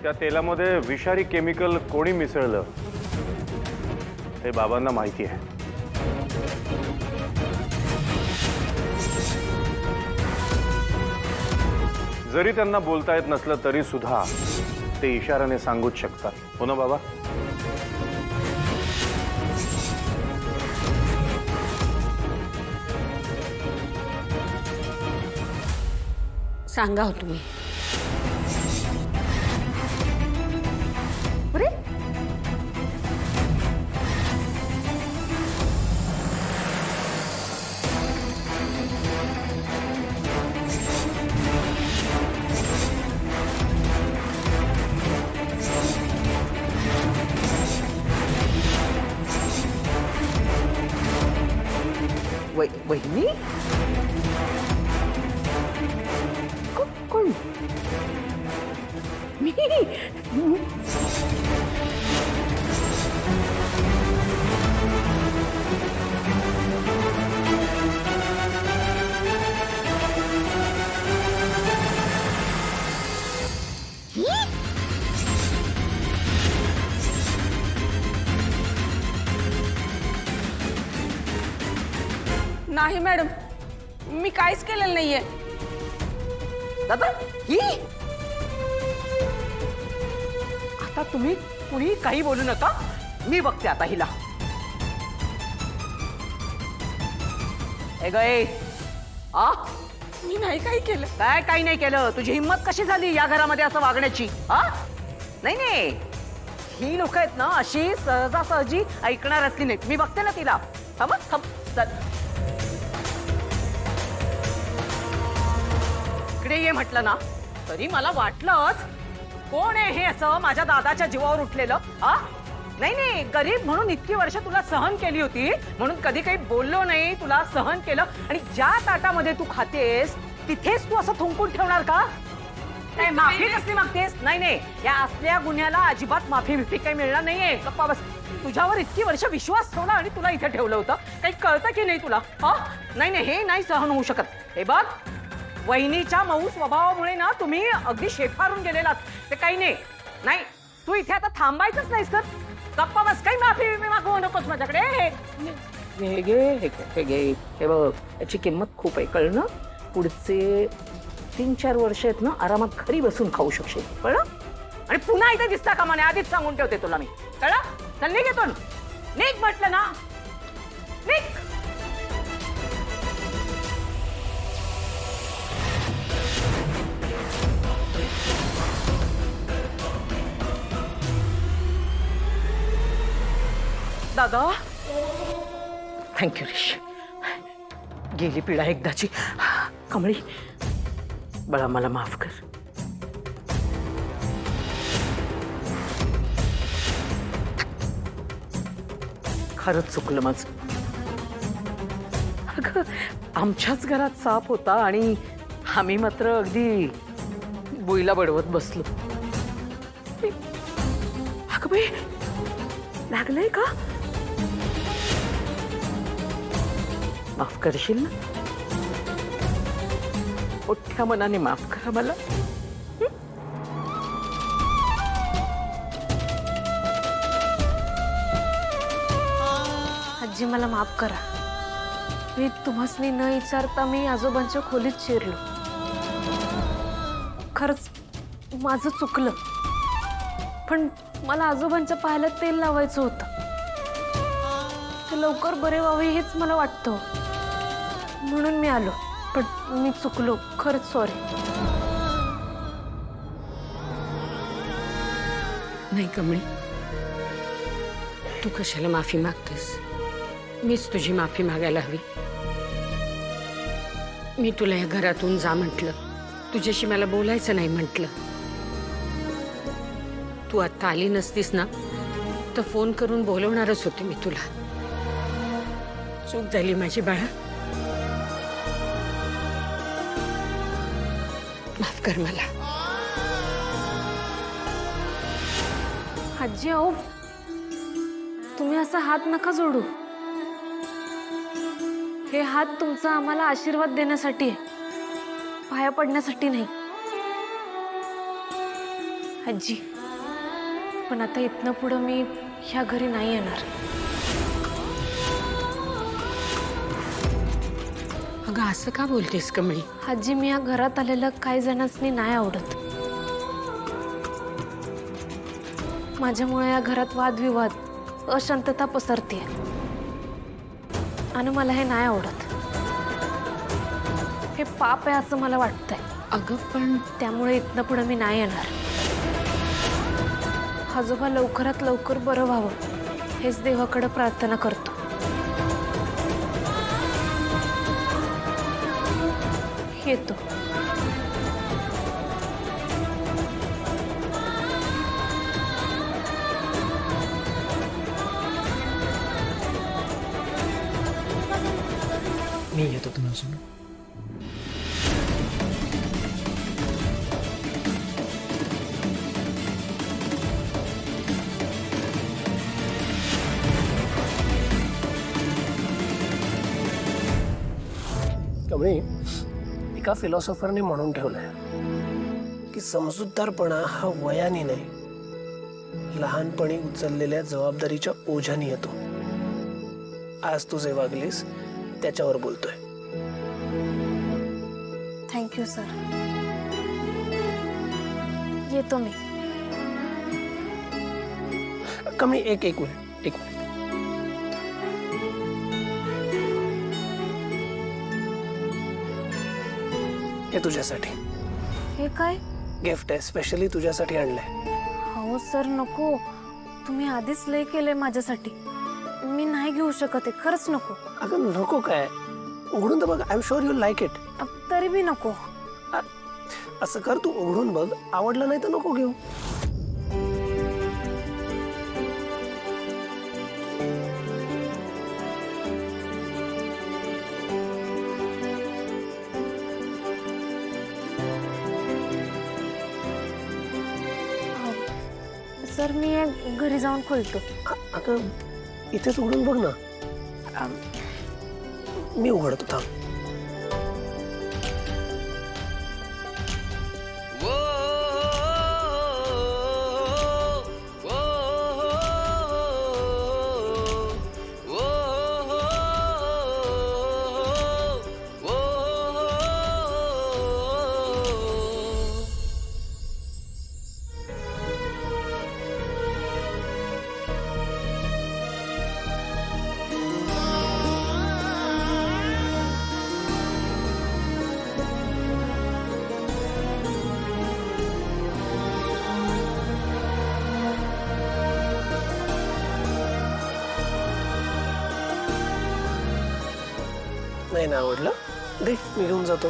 त्या तेलामध्ये विषारी केमिकल कोणी मिसळलं हे बाबांना माहिती आहे. जरी त्यांना बोलता येत नसलं तरी सुद्धा ते इशाऱ्याने सांगूच शकतात, हो ना बाबा? सांगा हो तुम्ही. अरे वहिनी कोण? मी नाही मॅडम, मी काहीच केलेलं नाहीये. दादा ही आता तुम्ही कुणी काही बोलू नका, मी बघते आता हिला. ए गए आ मी नाही काही केलं. काय काही नाही केलं? तुझी हिंमत कशी झाली या घरामध्ये असं वागण्याची? हा नाही नाही, ही लोक आहेत ना अशी सहजासहजी ऐकणार असली नाहीत. मी बघते ना तिला. थांब थांब चल. इकडे ये म्हटलं ना तरी मला वाटलंच कोण आहे हे असं माझ्या दादाच्या जीवावर उठलेलं. आ नाही नाही, गरीब म्हणून इतकी वर्ष तुला सहन केली होती म्हणून कधी काही बोललो नाही, तुला सहन केलं. आणि ज्या ताटामध्ये तू खातेस तिथेच तू असं थुंकून ठेवणार का? नाही, माफी कसली मागतेस? नाही नाही, या असल्या गुन्ह्याला अजिबात माफी बिफी काही मिळणार नाहीये. गप्पा बस. तुझ्यावर इतकी वर्ष विश्वास ठेवला आणि तुला इथे ठेवलं होतं, काही कळतं की नाही तुला? हा नाही नाही, हे नाही सहन होऊ शकत. हे बघ, वहिनीच्या मऊ स्वभावामुळे ना तुम्ही अगदी शेफारून गेलेलात. ते काही नाही. नाही, तू इथे आता थांबायचंच नाहीस तर गप्पा बस. काही माफी मागवू नकोस माझ्याकडे. हे घे, हे घे, हे बघ, याची किंमत खूप आहे, कळलं? पुढचे 3-4 वर्ष आहेत ना आरामात घरी बसून खाऊ शकशील, कळलं? आणि पुन्हा इथे दिसता कामा नये, आधीच सांगून ठेवते तुला मी, कळलं? चल निघ इथून, निघ म्हटलं ना, निघ. दादा थँक्यू रिश. गेली पिढा एकदाची. कमळी बळा मला माफ कर. खरंच चुकलं माझं. अगं आमच्याच घरात साप होता आणि आम्ही मात्र अगदी बुईला बडवत बसलो. अगं बाई, लागलंय का? माफ करशील ना? मोठ्या मनाने माफ करा मला. आजी मला माफ करा. मी तुम्हासनी न विचारता मी आजोबांच्या खोलीत शिरलो. खरंच माझं चुकलं, पण मला आजोबांच्या पायाला तेल लावायचं होतं. ते लवकर बरे व्हावे हेच मला वाटतं, म्हणून मी आलो. पण मी चुकलो, खरंच सॉरी. नाही कमळी, तू कशाला माफी मागतेस? मीच तुझी माफी मागायला हवी. मी तुला या घरातून जा म्हटलं, तुझ्याशी मला बोलायचं नाही म्हटलं. तू आता आली नसतीस ना तर फोन करून बोलवणारच होते मी तुला. चूक झाली माझी बाळा, माफ कर मला. आजी अहो, तुम्ही असा हात नका जोडू. हे हात तुमचा आम्हाला आशीर्वाद देण्यासाठी आहे, पाया पडण्यासाठी नाही. आजी, पण आता इथनं पुढं मी ह्या घरी नाही येणार. अगं असं का बोलतेस कमळी? आजी, मी या घरात आलेलं काही जणांनी नाही आवडत. माझ्यामुळे या घरात वादविवाद, अशांतता पसरते आणि मला हे नाही आवडत. हे पाप आहे असं मला वाटतंय. अगं पण त्यामुळे इथनं पुढे मी नाही येणार. आजोबा लवकरात लवकर बरं व्हावं हेच देवाकडे प्रार्थना करतो. येतो. मी येतो तुझ्यासोबत. कमळी, एका फिलॉसॉफरने म्हणून ठेवलंय की समजूतदारपणा हा वयाने नाही, लहानपणी उचललेल्या जबाबदारीच्या ओझ्याने येतो. आज तू जे वागलीस त्याच्यावर बोलतोय. Thank you sir. येतो मी. कमी एक मिनिट. हे तुझ्यासाठी हे काय? गिफ्ट आहे, स्पेशली तुझ्यासाठी आणलंय. हो सर, नको. तुम्ही आधीच लय केलंय माझ्यासाठी. मी नाही घेऊ शकत आहे, खरंच नको. अगं नको काय, उघडून तर बघ. I am sure you like it. तरी बी नको. असं कर, तू उघडून बघ, आवडलं नाही तर नको घेऊ. सर, मी एक घरी जाऊन खोलतो. अगं इथेच उघडून बघ ना. मी उघडतो, थांब. नाही ना आवडलं, दे, मी घेऊन जातो.